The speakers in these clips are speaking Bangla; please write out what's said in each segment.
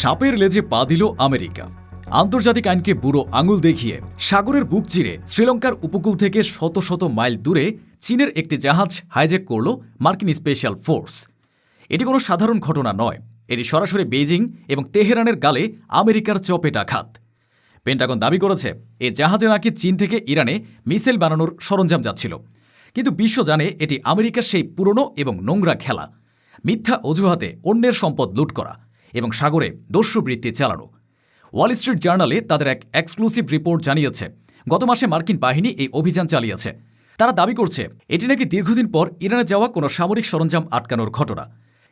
সাপের লেজে পা দিল আমেরিকা। আন্তর্জাতিক আইনকে বুড়ো আঙুল দেখিয়ে সাগরের বুক চিরে শ্রীলঙ্কার উপকূল থেকে শত শত মাইল দূরে চীনের একটি জাহাজ হাইজ্যাক করল মার্কিন স্পেশাল ফোর্স। এটি কোনো সাধারণ ঘটনা নয়, এটি সরাসরি বেইজিং এবং তেহরানের গালে আমেরিকার চপেটাঘাত। পেন্টাগন দাবি করেছে এ জাহাজে নাকি চীন থেকে ইরানে মিসাইল বানানোর সরঞ্জাম যাচ্ছিল, কিন্তু বিশ্ব জানে এটি আমেরিকার সেই পুরনো এবং নোংরা খেলা, মিথ্যা অজুহাতে অন্যের সম্পদ লুট করা এবং সাগরে দস্যুবৃত্তি চালানো। ওয়াল স্ট্রিট জার্নালে তাদের এক এক্সক্লুসিভ রিপোর্ট জানিয়েছে গত মাসে মার্কিন বাহিনী এই অভিযান চালিয়েছে। তারা দাবি করছে এটি নাকি দীর্ঘদিন পর ইরানে যাওয়া কোনো সামরিক সরঞ্জাম আটকানোর ঘটনা,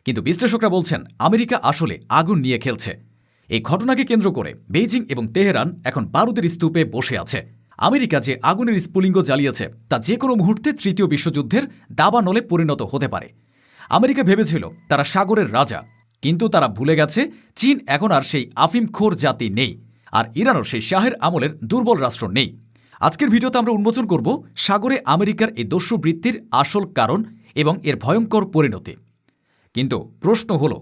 কিন্তু বিশ্লেষকরা বলছেন আমেরিকা আসলে আগুন নিয়ে খেলছে। এই ঘটনাকে কেন্দ্র করে বেইজিং এবং তেহরান এখন বারুদের স্তূপে বসে আছে। আমেরিকা যে আগুনের স্ফুলিঙ্গ জ্বালিয়েছে তা যে কোনো মুহূর্তে তৃতীয় বিশ্বযুদ্ধের দাবানলে পরিণত হতে পারে। আমেরিকা ভেবেছিল তারা সাগরের রাজা, কিন্তু তারা ভুলে গেছে চীন এখন আর সেই আফিমখোর জাতি নেই, আর ইরানও সেই শাহের আমলের দুর্বল রাষ্ট্র নেই। আজকের ভিডিওতে আমরা উন্মোচন করব সাগরে আমেরিকার এই দস্যুবৃত্তির আসল কারণ এবং এর ভয়ঙ্কর পরিণতি। কিন্তু প্রশ্ন হল,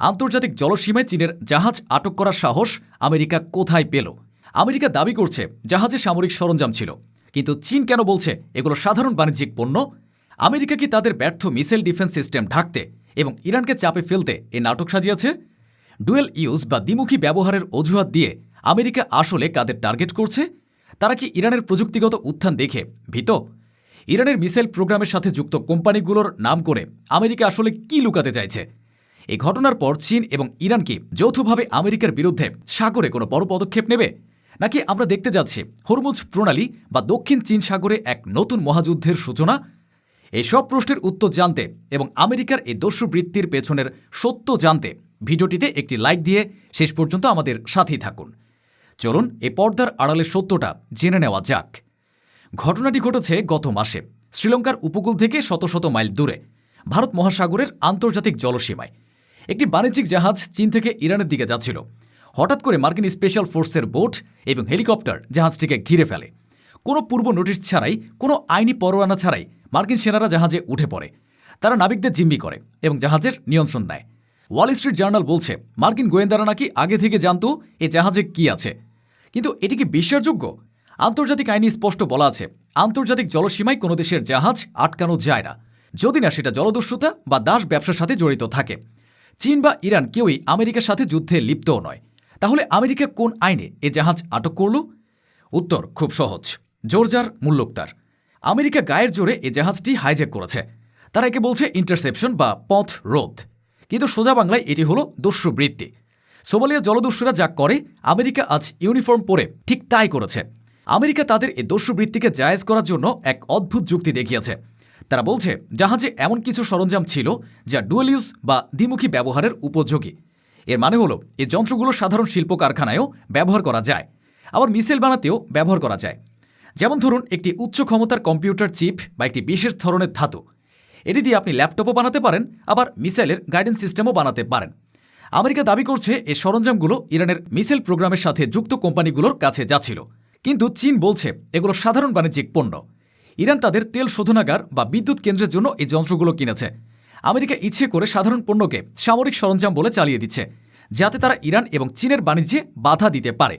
আন্তর্জাতিক জলসীমায় চীনের জাহাজ আটক করার সাহস আমেরিকা কোথায় পেল? আমেরিকা দাবি করছে জাহাজে সামরিক সরঞ্জাম ছিল, কিন্তু চীন কেন বলছে এগুলো সাধারণ বাণিজ্যিক পণ্য? আমেরিকা কি তাদের ব্যর্থ মিসাইল ডিফেন্স সিস্টেম ঢাকতে এবং ইরানকে চাপে ফেলতে এই নাটক সাজিয়েছে? ডুয়েল ইউজ বা দ্বিমুখী ব্যবহারের অজুহাত দিয়ে আমেরিকা আসলে কাদের টার্গেট করছে? তারা কি ইরানের প্রযুক্তিগত উত্থান দেখে ভীত? ইরানের মিসাইল প্রোগ্রামের সাথে যুক্ত কোম্পানিগুলোর নাম করে আমেরিকা আসলে কি লুকাতে চাইছে? এই ঘটনার পর চীন এবং ইরান কি যৌথভাবে আমেরিকার বিরুদ্ধে সাগরে কোনো বড় পদক্ষেপ নেবে, নাকি আমরা দেখতে যাচ্ছি হরমুজ প্রণালী বা দক্ষিণ চীন সাগরে এক নতুন মহাযুদ্ধের সূচনা? এই সব প্রশ্নের উত্তর জানতে এবং আমেরিকার এই দস্যুবৃত্তির পেছনের সত্য জানতে ভিডিওটিতে একটি লাইক দিয়ে শেষ পর্যন্ত আমাদের সাথেই থাকুন। চলুন এই পর্দার আড়ালের সত্যটা জেনে নেওয়া যাক। ঘটনাটি ঘটেছে গত মাসে শ্রীলঙ্কার উপকূল থেকে শত শত মাইল দূরে ভারত মহাসাগরের আন্তর্জাতিক জলসীমায় একটি বাণিজ্যিক জাহাজ চীন থেকে ইরানের দিকে যাচ্ছিল। হঠাৎ করে মার্কিন স্পেশাল ফোর্সের বোট এবং হেলিকপ্টার জাহাজটিকে ঘিরে ফেলে। কোনো পূর্ব নোটিশ ছাড়াই, কোনো আইনি পরোয়ানা ছাড়াই মার্কিন সেনারা জাহাজে উঠে পড়ে। তারা নাবিকদের জিম্মি করে এবং জাহাজের নিয়ন্ত্রণ নেয়। ওয়াল স্ট্রিট জার্নাল বলছে মার্কিন গোয়েন্দারা নাকি আগে থেকে জানত এ জাহাজে কি আছে, কিন্তু এটি কি বিশ্বাসযোগ্য? আন্তর্জাতিক আইনে স্পষ্ট বলা আছে আন্তর্জাতিক জলসীমায় কোনো দেশের জাহাজ আটকানো যায় না, যদি না সেটা জলদস্যুতা বা দাস ব্যবসার সাথে জড়িত থাকে। চীন বা ইরান কেউই আমেরিকার সাথে যুদ্ধে লিপ্তও নয়। তাহলে আমেরিকা কোন আইনে এ জাহাজ আটক করল? উত্তর খুব সহজ, জোরজার মুল্লুকতার। আমেরিকা গায়ের জোরে এ জাহাজটি হাইজ্যাক করেছে। তারা একে বলছে ইন্টারসেপশন বা পথ রোধ, কিন্তু সোজা বাংলায় এটি হলো দস্যুবৃত্তি। সোমালিয়া জলদস্যুরা যা করে আমেরিকা আজ ইউনিফর্ম পরে ঠিক তাই করেছে। আমেরিকা তাদের এই দস্যুবৃত্তিকে জায়েজ করার জন্য এক অদ্ভুত যুক্তি দেখিয়েছে। তারা বলছে জাহাজে এমন কিছু সরঞ্জাম ছিল যা ডুয়েল ইউজ বা দ্বিমুখী ব্যবহারের উপযোগী। এর মানে হলো এই যন্ত্রগুলো সাধারণ শিল্প কারখানায়ও ব্যবহার করা যায়, আবার মিসাইল বানাতেও ব্যবহার করা যায়। যেমন ধরুন একটি উচ্চ ক্ষমতার কম্পিউটার চিপ বা একটি বিশেষ ধরনের ধাতু, এটি দিয়ে আপনি ল্যাপটপও বানাতে পারেন, আবার মিসাইলের গাইডেন্স সিস্টেমও বানাতে পারেন। আমেরিকা দাবি করছে এই সরঞ্জামগুলো ইরানের মিসাইল প্রোগ্রামের সাথে যুক্ত কোম্পানিগুলোর কাছে যাচ্ছিল, কিন্তু চীন বলছে এগুলো সাধারণ বাণিজ্যিক পণ্য। ইরান তাদের তেল শোধনাগার বা বিদ্যুৎ কেন্দ্রের জন্য এই যন্ত্রগুলো কিনেছে। আমেরিকা ইচ্ছে করে সাধারণ পণ্যকে সামরিক সরঞ্জাম বলে চালিয়ে দিচ্ছে, যাতে তারা ইরান এবং চীনের বাণিজ্যে বাধা দিতে পারে।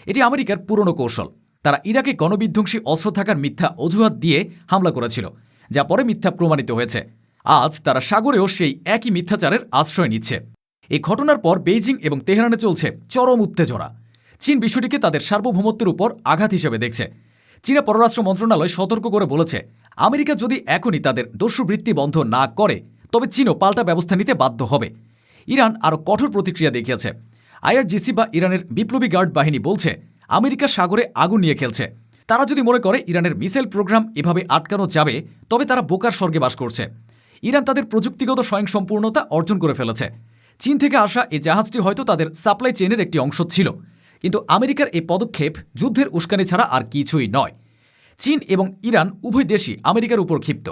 এটি আমেরিকার পুরনো কৌশল। তারা ইরাকে গণবিধ্বংসী অস্ত্র থাকার মিথ্যা অজুহাত দিয়ে হামলা করেছিল, যা পরে মিথ্যা প্রমাণিত হয়েছে। আজ তারা সাগরেও সেই একই মিথ্যাচারের আশ্রয় নিচ্ছে। এই ঘটনার পর বেইজিং এবং তেহরানে চলছে চরম উত্তেজনা। চীন বিষয়টিকে তাদের সার্বভৌমত্বের উপর আঘাত হিসেবে দেখছে। চীনা পররাষ্ট্র মন্ত্রণালয় সতর্ক করে বলেছে আমেরিকা যদি এখনই তাদের দস্যুবৃত্তি বন্ধ না করে তবে চীনও পাল্টা ব্যবস্থা নিতে বাধ্য হবে। ইরান আরও কঠোর প্রতিক্রিয়া দেখিয়েছে। আইআরজিসি বা ইরানের বিপ্লবী গার্ড বাহিনী বলছে আমেরিকা সাগরে আগুন নিয়ে খেলছে। তারা যদি মনে করে ইরানের মিসাইল প্রোগ্রাম এভাবে আটকানো যাবে তবে তারা বোকার স্বর্গে বাস করছে। ইরান তাদের প্রযুক্তিগত স্বয়ংসম্পূর্ণতা অর্জন করে ফেলেছে। চীন থেকে আসা এই জাহাজটি হয়তো তাদের সাপ্লাই চেইনের একটি অংশ ছিল, কিন্তু আমেরিকার এই পদক্ষেপ যুদ্ধের উস্কানি ছাড়া আর কিছুই নয়। চীন এবং ইরান উভয় দেশই আমেরিকার উপর ক্ষিপ্ত।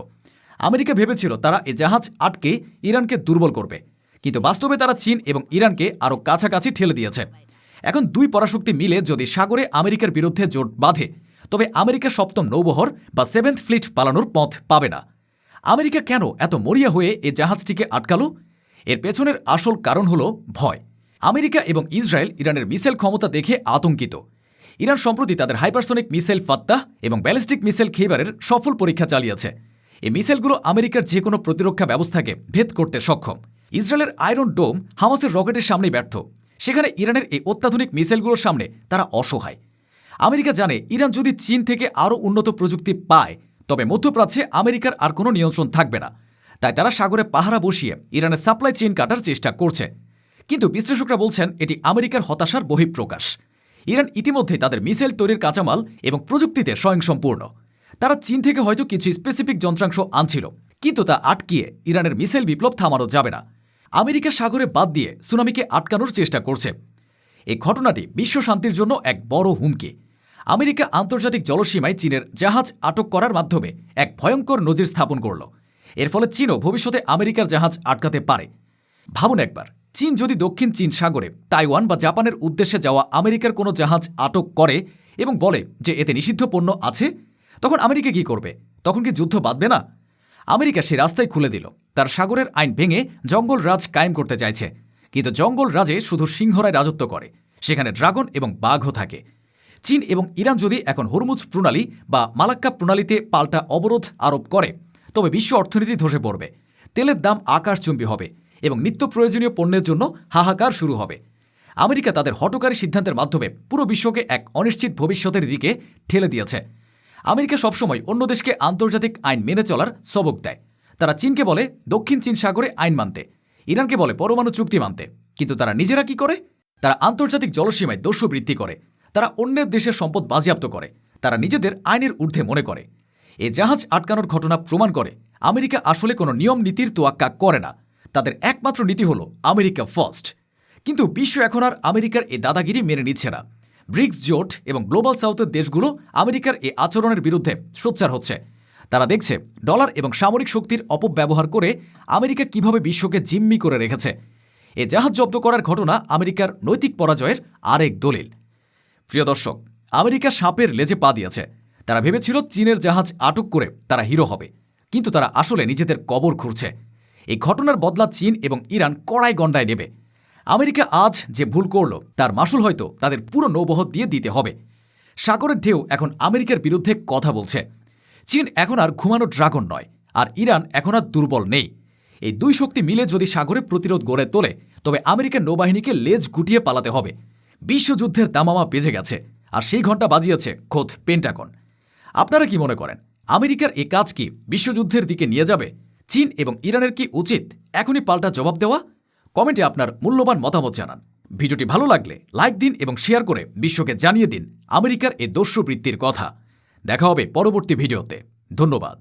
আমেরিকা ভেবেছিল তারা এই জাহাজ আটকে ইরানকে দুর্বল করবে, কিন্তু বাস্তবে তারা চীন এবং ইরানকে আরও কাছাকাছি ঠেলে দিয়েছে। এখন দুই পরাশক্তি মিলে যদি সাগরে আমেরিকার বিরুদ্ধে জোট বাঁধে তবে আমেরিকা সপ্তম নৌবহর বা সেভেন্থ ফ্লিট পালানোর পথ পাবে না। আমেরিকা কেন এত মরিয়া হয়ে এ জাহাজটিকে আটকাল? এর পেছনের আসল কারণ হল ভয়। আমেরিকা এবং ইসরায়েল ইরানের মিসাইল ক্ষমতা দেখে আতঙ্কিত। ইরান সম্প্রতি তাদের হাইপারসনিক মিসাইল ফাত্তাহ এবং ব্যালিস্টিক মিসাইল খেইবারের সফল পরীক্ষা চালিয়েছে। এই মিসাইলগুলো আমেরিকার যে কোনো প্রতিরক্ষা ব্যবস্থাকে ভেদ করতে সক্ষম। ইসরায়েলের আয়রন ডোম হামাসের রকেটের সামনেই ব্যর্থ, সেখানে ইরানের এই অত্যাধুনিক মিসাইলগুলোর সামনে তারা অসহায়। আমেরিকা জানে ইরান যদি চীন থেকে আরও উন্নত প্রযুক্তি পায় তবে মধ্যপ্রাচ্যে আমেরিকার আর কোনো নিয়ন্ত্রণ থাকবে না। তাই তারা সাগরে পাহারা বসিয়ে ইরানের সাপ্লাই চেইন কাটার চেষ্টা করছে। কিন্তু বিশ্লেষকরা বলছেন এটি আমেরিকার হতাশার বহিঃপ্রকাশ। ইরান ইতিমধ্যে তাদের মিসাইল তৈরির কাঁচামাল এবং প্রযুক্তিতে স্বয়ংসম্পূর্ণ। তারা চীন থেকে হয়তো কিছু স্পেসিফিক যন্ত্রাংশ আনছিল, কিন্তু তা আটকিয়ে ইরানের মিসাইল বিপ্লব থামানো যাবে না। আমেরিকা সাগরে বাদ দিয়ে সুনামিকে আটকানোর চেষ্টা করছে। এই ঘটনাটি বিশ্ব শান্তির জন্য এক বড় হুমকি। আমেরিকা আন্তর্জাতিক জলসীমায় চীনের জাহাজ আটক করার মাধ্যমে এক ভয়ঙ্কর নজির স্থাপন করল। এর ফলে চীনও ভবিষ্যতে আমেরিকার জাহাজ আটকাতে পারে। ভাবুন একবার, চীন যদি দক্ষিণ চীন সাগরে তাইওয়ান বা জাপানের উদ্দেশ্যে যাওয়া আমেরিকার কোনো জাহাজ আটক করে এবং বলে যে এতে নিষিদ্ধ পণ্য আছে, তখন আমেরিকা কি করবে? তখন কি যুদ্ধ বাঁধবে না? আমেরিকা সে রাস্তায় খুলে দিল। তার সাগরের আইন ভেঙে জঙ্গল রাজ কায়েম করতে চাইছে। কিন্তু জঙ্গল রাজে শুধু সিংহরাই রাজত্ব করে, সেখানে ড্রাগন এবং বাঘও থাকে। চীন এবং ইরান যদি এখন হরমুজ প্রণালী বা মালাক্কা প্রণালীতে পাল্টা অবরোধ আরোপ করে তবে বিশ্ব অর্থনীতি ধসে পড়বে, তেলের দাম আকাশচুম্বী হবে এবং নিত্য প্রয়োজনীয় পণ্যের জন্য হাহাকার শুরু হবে। আমেরিকা তাদের হঠকারী সিদ্ধান্তের মাধ্যমে পুরো বিশ্বকে এক অনিশ্চিত ভবিষ্যতের দিকে ঠেলে দিয়েছে। আমেরিকা সবসময় অন্য দেশকে আন্তর্জাতিক আইন মেনে চলার সবক দেয়। তারা চীনকে বলে দক্ষিণ চীন সাগরে আইন মানতে, ইরানকে বলে পরমাণু চুক্তি মানতে, কিন্তু তারা নিজেরা কি করে? তারা আন্তর্জাতিক জলসীমায় দস্যু বৃদ্ধি করে, তারা অন্যের দেশের সম্পদ বাজেয়াপ্ত করে, তারা নিজেদের আইনের ঊর্ধ্বে মনে করে। এই জাহাজ আটকানোর ঘটনা প্রমাণ করে আমেরিকা আসলে কোনো নিয়ম নীতির তোয়াক্কা করে না। তাদের একমাত্র নীতি হল আমেরিকা ফার্স্ট। কিন্তু বিশ্ব এখন আর আমেরিকার এই দাদাগিরি মেনে নিচ্ছে না। ব্রিক্স জোট এবং গ্লোবাল সাউথের দেশগুলো আমেরিকার এই আচরণের বিরুদ্ধে সোচ্চার হচ্ছে। তারা দেখছে ডলার এবং সামরিক শক্তির অপব্যবহার করে আমেরিকা কিভাবে বিশ্বকে জিম্মি করে রেখেছে। এ জাহাজ জব্দ করার ঘটনা আমেরিকার নৈতিক পরাজয়ের আরেক দলিল। প্রিয় দর্শক, আমেরিকা সাপের লেজে পা দিয়েছে। তারা ভেবেছিল চীনের জাহাজ আটক করে তারা হিরো হবে, কিন্তু তারা আসলে নিজেদের কবর খুঁড়ছে। এই ঘটনার বদলা চীন এবং ইরান কড়াই গণ্ডায় নেবে। আমেরিকা আজ যে ভুল করল তার মাসুল হয়তো তাদের পুরো নৌবহর দিয়ে দিতে হবে। সাগরের ঢেউ এখন আমেরিকার বিরুদ্ধে কথা বলছে। চীন এখন আর ঘুমানো ড্রাগন নয়, আর ইরান এখন আর দুর্বল নেই। এই দুই শক্তি মিলে যদি সাগরে প্রতিরোধ গড়ে তোলে তবে আমেরিকার নৌবাহিনীকে লেজ গুটিয়ে পালাতে হবে। বিশ্বযুদ্ধের দামামা বেজে গেছে, আর সেই ঘণ্টা বাজিয়েছে খোদ পেন্টাগন। আপনারা কি মনে করেন, আমেরিকার এ কাজ কি বিশ্বযুদ্ধের দিকে নিয়ে যাবে? চীন এবং ইরানের কি উচিত এখনই পাল্টা জবাব দেওয়া? কমেন্টে আপনার মূল্যবান মতামত জানান। ভিডিওটি ভালো লাগলে লাইক দিন এবং শেয়ার করে বিশ্বকে জানিয়ে দিন আমেরিকার এ দস্যুবৃত্তির কথা। দেখা হবে পরবর্তী ভিডিওতে। ধন্যবাদ।